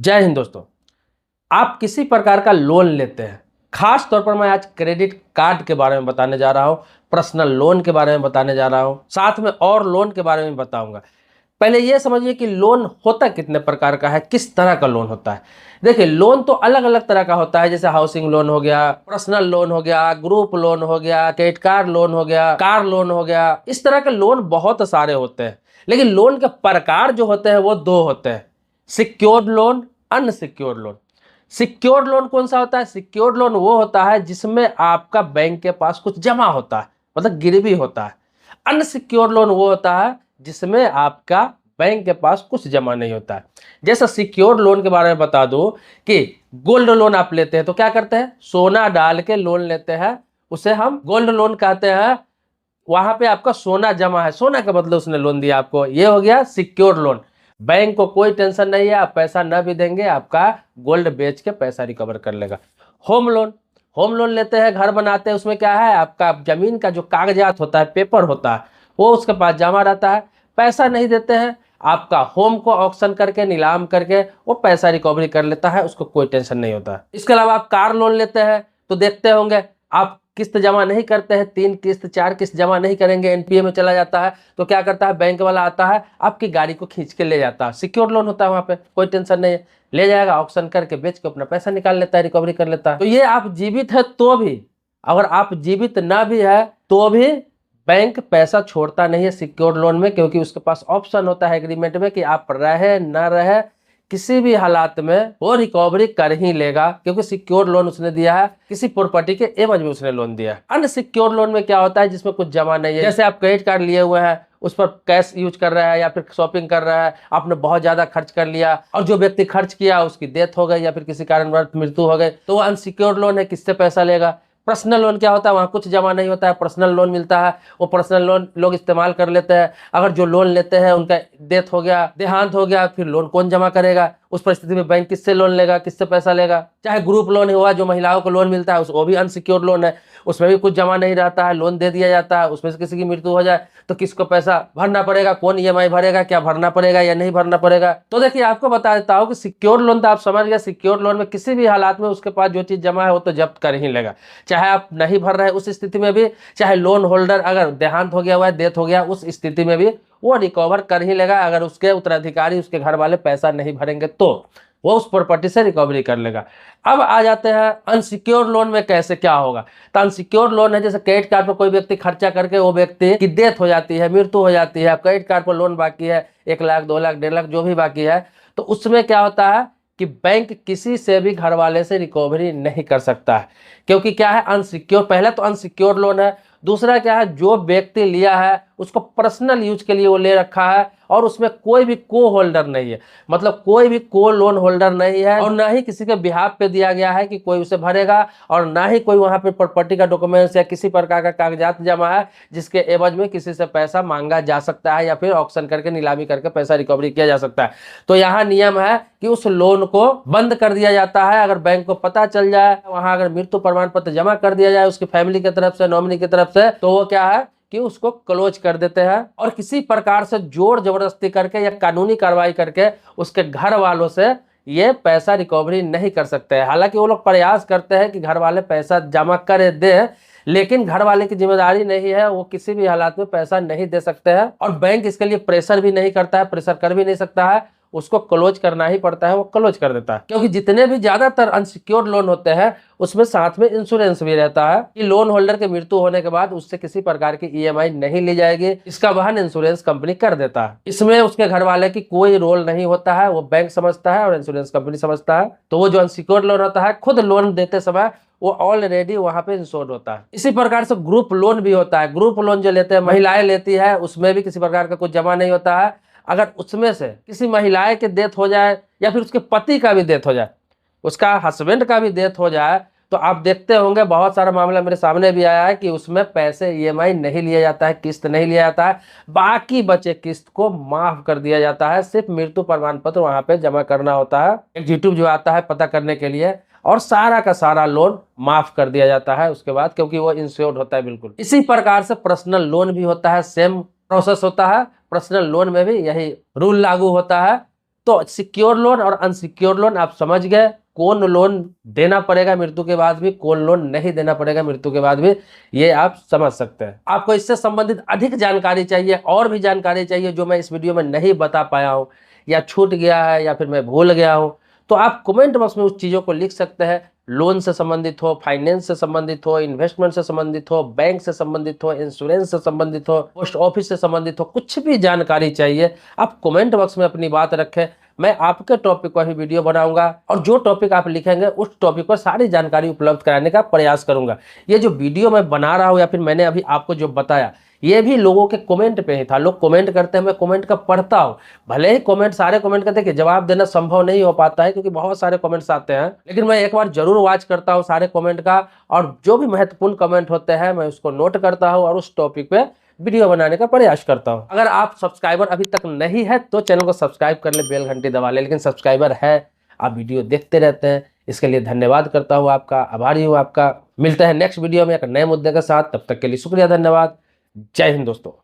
जय हिंद दोस्तों। आप किसी प्रकार का लोन लेते हैं, खास तौर पर मैं आज क्रेडिट कार्ड के बारे में बताने जा रहा हूं, पर्सनल लोन के बारे में बताने जा रहा हूं, साथ में और लोन के बारे में बताऊंगा। पहले यह समझिए कि लोन होता कितने प्रकार का है, किस तरह का लोन होता है। देखिए, लोन तो अलग अलग तरह का होता है, जैसे हाउसिंग लोन हो गया, पर्सनल लोन हो गया, ग्रुप लोन हो गया, क्रेडिट कार्ड लोन हो गया, कार लोन हो गया। इस तरह के लोन बहुत सारे होते हैं, लेकिन लोन के प्रकार जो होते हैं वो दो होते हैं, secured loan, unsecured loan. Secured loan कौन सा होता है? सिक्योर्ड लोन वो होता है जिसमें आपका बैंक के पास कुछ जमा होता है, मतलब गिरवी होता है। अनसिक्योर्ड लोन वो होता है जिसमें आपका बैंक के पास कुछ जमा नहीं होता है। जैसा सिक्योर्ड लोन के बारे में बता दूं कि गोल्ड लोन आप लेते हैं तो क्या करते हैं, सोना डाल के लोन लेते हैं, उसे हम गोल्ड लोन कहते हैं। वहां पे आपका सोना जमा है, सोना के बदले उसने लोन दिया आपको, ये हो गया सिक्योर्ड लोन। बैंक को कोई टेंशन नहीं है, आप पैसा न भी देंगे, आपका गोल्ड बेच के पैसा रिकवर कर लेगा। होम लोन, होम लोन लेते हैं, घर बनाते हैं, उसमें क्या है, आपका जमीन का जो कागजात होता है, पेपर होता है, वो उसके पास जमा रहता है, पैसा नहीं देते हैं, आपका होम को ऑक्शन करके, नीलाम करके वो पैसा रिकवरी कर लेता है, उसको कोई टेंशन नहीं होता। इसके अलावा आप कार लोन लेते हैं तो देखते होंगे आप किस्त जमा नहीं करते हैं, 3 किस्त 4 किस्त जमा नहीं करेंगे, एनपीए में चला जाता है, तो क्या करता है, बैंक वाला आता है, आपकी गाड़ी को खींच के ले जाता है। सिक्योर लोन होता है, वहां पे कोई टेंशन नहीं है, ले जाएगा, ऑक्शन करके बेच के अपना पैसा निकाल लेता है, रिकवरी कर लेता है। तो ये आप जीवित है तो भी, अगर आप जीवित ना भी है तो भी बैंक पैसा छोड़ता नहीं है सिक्योर्ड लोन में, क्योंकि उसके पास ऑप्शन होता है एग्रीमेंट में कि आप रहे ना रहे, किसी भी हालात में वो रिकवरी कर ही लेगा, क्योंकि सिक्योर लोन उसने दिया है, किसी प्रॉपर्टी के एवज में उसने लोन दिया है। अनसिक्योर लोन में क्या होता है, जिसमें कुछ जमा नहीं है, जैसे आप क्रेडिट कार्ड लिए हुए हैं, उस पर कैश यूज कर रहा है या फिर शॉपिंग कर रहा है, आपने बहुत ज्यादा खर्च कर लिया और जो व्यक्ति खर्च किया उसकी डेथ हो गई या फिर किसी कारणवश मृत्यु हो गई, तो वो अनसिक्योर लोन है, किससे पैसा लेगा। पर्सनल लोन क्या होता है, वहां कुछ जमा नहीं होता है, पर्सनल लोन मिलता है, वो पर्सनल लोन लोग इस्तेमाल कर लेते हैं। अगर जो लोन लेते हैं उनका डेथ हो गया, देहांत हो गया, फिर लोन कौन जमा करेगा, उस परिस्थिति में बैंक किससे लोन लेगा, किससे पैसा लेगा। चाहे ग्रुप लोन हुआ, जो महिलाओं को लोन मिलता है, वो भी अनसिक्योर्ड लोन है, उसमें भी कुछ जमा नहीं रहता है, लोन दे दिया जाता है, उसमें से किसी की मृत्यु हो जाए तो किसको पैसा भरना पड़ेगा, कौन ईएमआई भरेगा, क्या भरना पड़ेगा या नहीं भरना पड़ेगा। तो देखिए, आपको बता देता हूँ कि सिक्योर लोन तो आप समझ गए, सिक्योर लोन में किसी भी हालात में उसके पास जो चीज जमा है वो तो जब्त कर ही लेगा, चाहे आप नहीं भर रहे उस स्थिति में भी, चाहे लोन होल्डर अगर देहांत हो गया हुआ है, डेथ हो गया, उस स्थिति में भी वो रिकवर कर ही लेगा। अगर उसके उत्तराधिकारी, उसके घर वाले पैसा नहीं भरेंगे तो वो उस प्रॉपर्टी से रिकवरी कर लेगा। अब आ जाते हैं अनसिक्योर लोन में कैसे क्या होगा। तो अनसिक्योर लोन है, जैसे क्रेडिट कार्ड पर कोई व्यक्ति खर्चा करके वो व्यक्ति की डेथ हो जाती है, मृत्यु हो जाती है, क्रेडिट कार्ड पर लोन बाकी है 1 लाख 2 लाख 1.5 लाख जो भी बाकी है, तो उसमें क्या होता है कि बैंक किसी से भी घर वाले से रिकवरी नहीं कर सकता है, क्योंकि क्या है, अनसिक्योर। पहले तो अनसिक्योर लोन है, दूसरा क्या है, जो व्यक्ति लिया है उसको पर्सनल यूज के लिए वो ले रखा है और उसमें कोई भी को होल्डर नहीं है, मतलब कोई भी को लोन होल्डर नहीं है, और ना ही किसी के बिहाफ पे दिया गया है कि कोई उसे भरेगा, और ना ही कोई वहां पे प्रॉपर्टी का डॉक्यूमेंट्स या किसी प्रकार का कागजात जमा है जिसके एवज में किसी से पैसा मांगा जा सकता है या फिर ऑक्शन करके, नीलामी करके पैसा रिकवरी किया जा सकता है। तो यहाँ नियम है कि उस लोन को बंद कर दिया जाता है। अगर बैंक को पता चल जाए, वहां अगर मृत्यु प्रमाण पत्र जमा कर दिया जाए उसकी फैमिली की तरफ से, नॉमिनी की तरफ से, तो वो क्या है कि उसको क्लोज कर देते हैं, और किसी प्रकार से जोर जबरदस्ती करके या कानूनी कार्रवाई करके उसके घर वालों से ये पैसा रिकवरी नहीं कर सकते हैं। हालांकि वो लोग प्रयास करते हैं कि घर वाले पैसा जमा कर दें, लेकिन घर वाले की जिम्मेदारी नहीं है, वो किसी भी हालात में पैसा नहीं दे सकते हैं, और बैंक इसके लिए प्रेशर भी नहीं करता है, प्रेशर कर भी नहीं सकता है, उसको क्लोज करना ही पड़ता है, वो क्लोज कर देता है। क्योंकि जितने भी ज्यादातर अनसिक्योर्ड लोन होते हैं उसमें साथ में इंश्योरेंस भी रहता है कि लोन होल्डर की मृत्यु होने के बाद उससे किसी प्रकार की ईएमआई नहीं ली जाएगी, इसका वहन इंश्योरेंस कंपनी कर देता है। इसमें उसके घर वाले की कोई रोल नहीं होता है, वो बैंक समझता है और इंश्योरेंस कंपनी समझता है। तो वो जो अनसिक्योर्ड लोन होता है, खुद लोन देते समय वो ऑलरेडी वहां पे इंश्योर्ड होता है। इसी प्रकार से ग्रुप लोन भी होता है। ग्रुप लोन जो लेते हैं, महिलाएं लेती है, उसमें भी किसी प्रकार का कुछ जमा नहीं होता है। अगर उसमें से किसी महिलाएं की डेथ हो जाए या फिर उसके पति का भी डेथ हो जाए, उसका हस्बैंड का भी डेथ हो जाए, तो आप देखते होंगे बहुत सारा मामला मेरे सामने भी आया है कि उसमें पैसे ईएमआई नहीं लिया जाता है, किस्त नहीं लिया जाता है, बाकी बचे किस्त को माफ कर दिया जाता है, सिर्फ मृत्यु प्रमाण पत्र वहां पे जमा करना होता है, एग्जीक्यूटिव जो आता है पता करने के लिए, और सारा का सारा लोन माफ कर दिया जाता है उसके बाद, क्योंकि वो इंश्योर्ड होता है बिल्कुल। इसी प्रकार से पर्सनल लोन भी होता है, सेम प्रोसेस होता है। पर्सनल लोन में भी यही रूल लागू होता है तो सिक्योर लोन और अनसिक्योर लोन आप समझ गए, कौन लोन देना पड़ेगा मृत्यु के बाद भी, कौन लोन नहीं देना पड़ेगा मृत्यु के बाद भी, ये आप समझ सकते हैं। आपको इससे संबंधित अधिक जानकारी चाहिए, और भी जानकारी चाहिए जो मैं इस वीडियो में नहीं बता पाया हूं या छूट गया है या फिर मैं भूल गया हूं, तो आप कमेंट बॉक्स में उस चीज़ों को लिख सकते हैं। लोन से संबंधित हो, फाइनेंस से संबंधित हो, इन्वेस्टमेंट से संबंधित हो, बैंक से संबंधित हो, इंश्योरेंस से संबंधित हो, पोस्ट ऑफिस से संबंधित हो, कुछ भी जानकारी चाहिए आप कमेंट बॉक्स में अपनी बात रखें। मैं आपके टॉपिक पर भी वीडियो बनाऊंगा और जो टॉपिक आप लिखेंगे उस टॉपिक पर सारी जानकारी उपलब्ध कराने का प्रयास करूंगा। ये जो वीडियो मैं बना रहा हूं या फिर मैंने अभी आपको जो बताया, ये भी लोगों के कमेंट पे ही था। लोग कमेंट करते हैं, मैं कमेंट का पढ़ता हूँ। भले ही कमेंट सारे कमेंट करते हैं कि जवाब देना संभव नहीं हो पाता है क्योंकि बहुत सारे कमेंट्स आते हैं, लेकिन मैं एक बार जरूर वॉच करता हूँ सारे कमेंट का, और जो भी महत्वपूर्ण कमेंट होते हैं मैं उसको नोट करता हूँ और उस टॉपिक पे वीडियो बनाने का प्रयास करता हूँ। अगर आप सब्सक्राइबर अभी तक नहीं है तो चैनल को सब्सक्राइब कर ले, बेल घंटी दबा ले, लेकिन सब्सक्राइबर है, आप वीडियो देखते रहते हैं, इसके लिए धन्यवाद करता हूँ आपका, आभारी हूँ आपका। मिलते हैं नेक्स्ट वीडियो में एक नए मुद्दे के साथ, तब तक के लिए शुक्रिया, धन्यवाद, जय हिंद दोस्तों।